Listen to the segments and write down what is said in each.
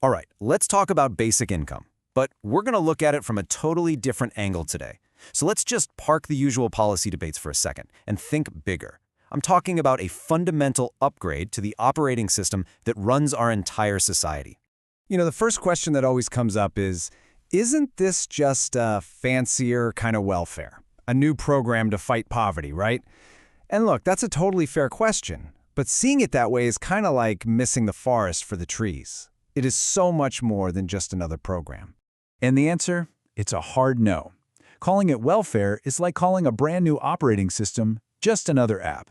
All right, let's talk about basic income. But we're going to look at it from a totally different angle today. So let's just park the usual policy debates for a second and think bigger. I'm talking about a fundamental upgrade to the operating system that runs our entire society. The first question that always comes up is, isn't this just a fancier kind of welfare? A new program to fight poverty, right? And look, that's a totally fair question, but seeing it that way is kind of like missing the forest for the trees. It is so much more than just another program. And the answer? It's a hard no. Calling it welfare is like calling a brand new operating system just another app.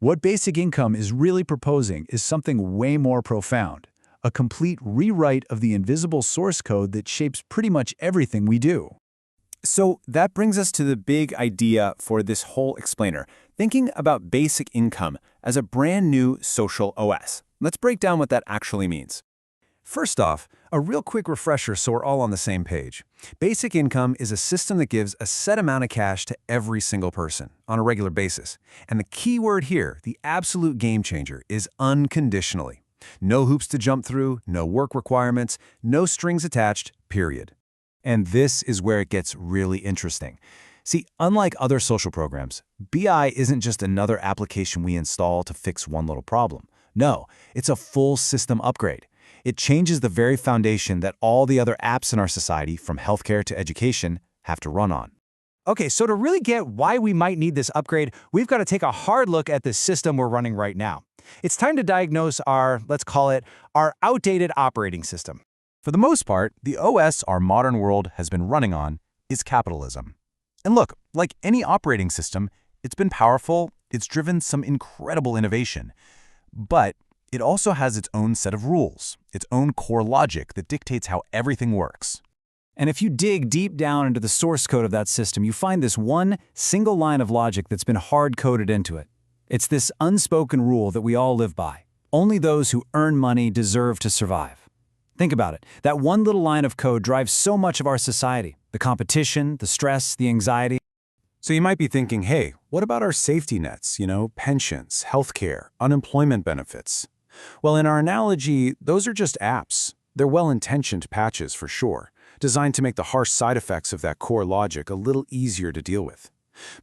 What basic income is really proposing is something way more profound, a complete rewrite of the invisible source code that shapes pretty much everything we do. So that brings us to the big idea for this whole explainer, thinking about basic income as a brand new social OS. Let's break down what that actually means. First off, a real quick refresher so we're all on the same page. Basic income is a system that gives a set amount of cash to every single person on a regular basis. And the key word here, the absolute game changer, is unconditionally. No hoops to jump through, no work requirements, no strings attached, period. And this is where it gets really interesting. See, unlike other social programs, BI isn't just another application we install to fix one little problem. No, it's a full system upgrade. It changes the very foundation that all the other apps in our society, from healthcare to education, have to run on. Okay, so to really get why we might need this upgrade, we've got to take a hard look at the system we're running right now. It's time to diagnose our, let's call it, our outdated operating system. For the most part, the OS our modern world has been running on is capitalism. And look, like any operating system, it's been powerful, it's driven some incredible innovation. But it also has its own set of rules, its own core logic that dictates how everything works. And if you dig deep down into the source code of that system, you find this one single line of logic that's been hard-coded into it. It's this unspoken rule that we all live by. Only those who earn money deserve to survive. Think about it. That one little line of code drives so much of our society. The competition, the stress, the anxiety. So you might be thinking, hey, what about our safety nets, pensions, healthcare, unemployment benefits? Well, in our analogy, those are just apps. They're well-intentioned patches for sure, designed to make the harsh side effects of that core logic a little easier to deal with.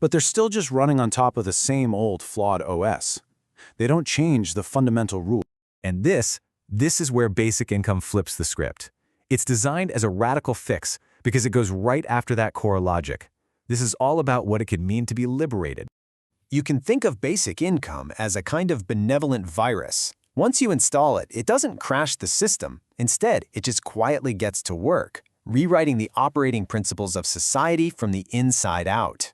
But they're still just running on top of the same old flawed OS. They don't change the fundamental rule. And this is where basic income flips the script. It's designed as a radical fix because it goes right after that core logic. This is all about what it could mean to be liberated. You can think of basic income as a kind of benevolent virus. Once you install it, it doesn't crash the system. Instead, it just quietly gets to work, rewriting the operating principles of society from the inside out.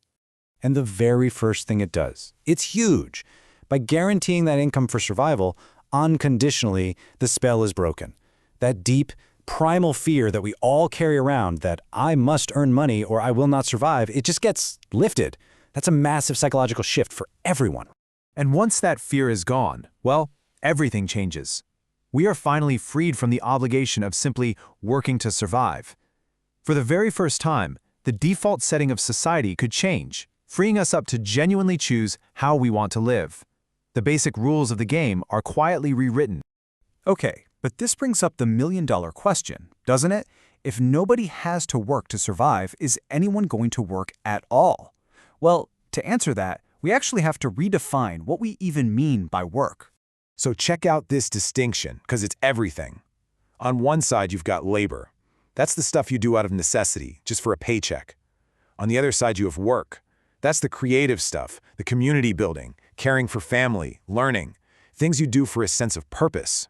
And the very first thing it does, it's huge. By guaranteeing that income for survival, unconditionally, the spell is broken. That deep, primal fear that we all carry around, that I must earn money or I will not survive, it just gets lifted. That's a massive psychological shift for everyone. And once that fear is gone, well, everything changes. We are finally freed from the obligation of simply working to survive. For the very first time, the default setting of society could change, freeing us up to genuinely choose how we want to live. The basic rules of the game are quietly rewritten. Okay, but this brings up the million-dollar question, doesn't it? If nobody has to work to survive, is anyone going to work at all? Well, to answer that, we actually have to redefine what we even mean by work. So check out this distinction, because it's everything. On one side, you've got labor. That's the stuff you do out of necessity, just for a paycheck. On the other side, you have work. That's the creative stuff, the community building, caring for family, learning, things you do for a sense of purpose.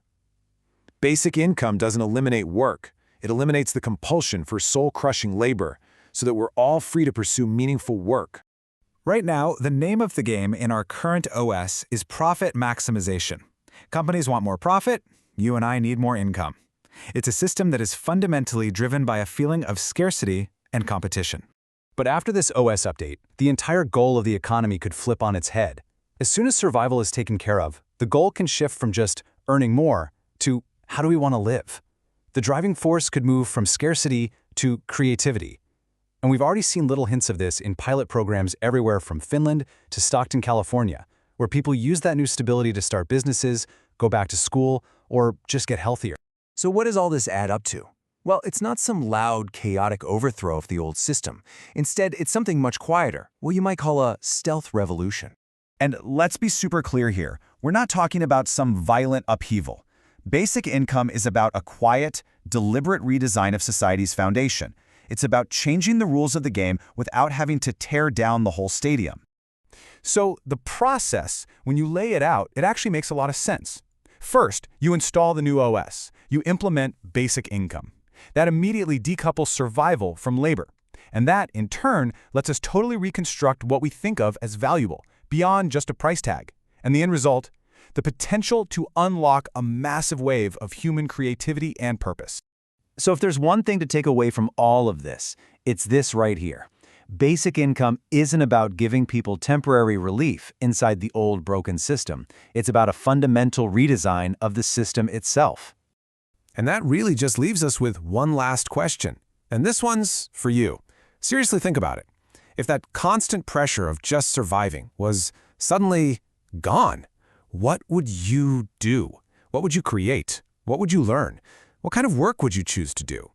Basic income doesn't eliminate work. It eliminates the compulsion for soul-crushing labor, so that we're all free to pursue meaningful work. Right now, the name of the game in our current OS is profit maximization. Companies want more profit, you and I need more income. It's a system that is fundamentally driven by a feeling of scarcity and competition. But after this OS update, the entire goal of the economy could flip on its head. As soon as survival is taken care of, the goal can shift from just earning more to how do we want to live? The driving force could move from scarcity to creativity. And we've already seen little hints of this in pilot programs everywhere from Finland to Stockton, California, where people use that new stability to start businesses, go back to school, or just get healthier. So what does all this add up to? Well, it's not some loud, chaotic overthrow of the old system. Instead, it's something much quieter, what you might call a stealth revolution. And let's be super clear here. We're not talking about some violent upheaval. Basic income is about a quiet, deliberate redesign of society's foundation. It's about changing the rules of the game without having to tear down the whole stadium. So the process, when you lay it out, it actually makes a lot of sense. First, you install the new OS. You implement basic income. That immediately decouples survival from labor. And that, in turn, lets us totally reconstruct what we think of as valuable, beyond just a price tag. And the end result? The potential to unlock a massive wave of human creativity and purpose. So if there's one thing to take away from all of this, it's this right here. Basic income isn't about giving people temporary relief inside the old broken system. It's about a fundamental redesign of the system itself. And that really just leaves us with one last question. And this one's for you. Seriously, think about it. If that constant pressure of just surviving was suddenly gone, what would you do? What would you create? What would you learn? What kind of work would you choose to do?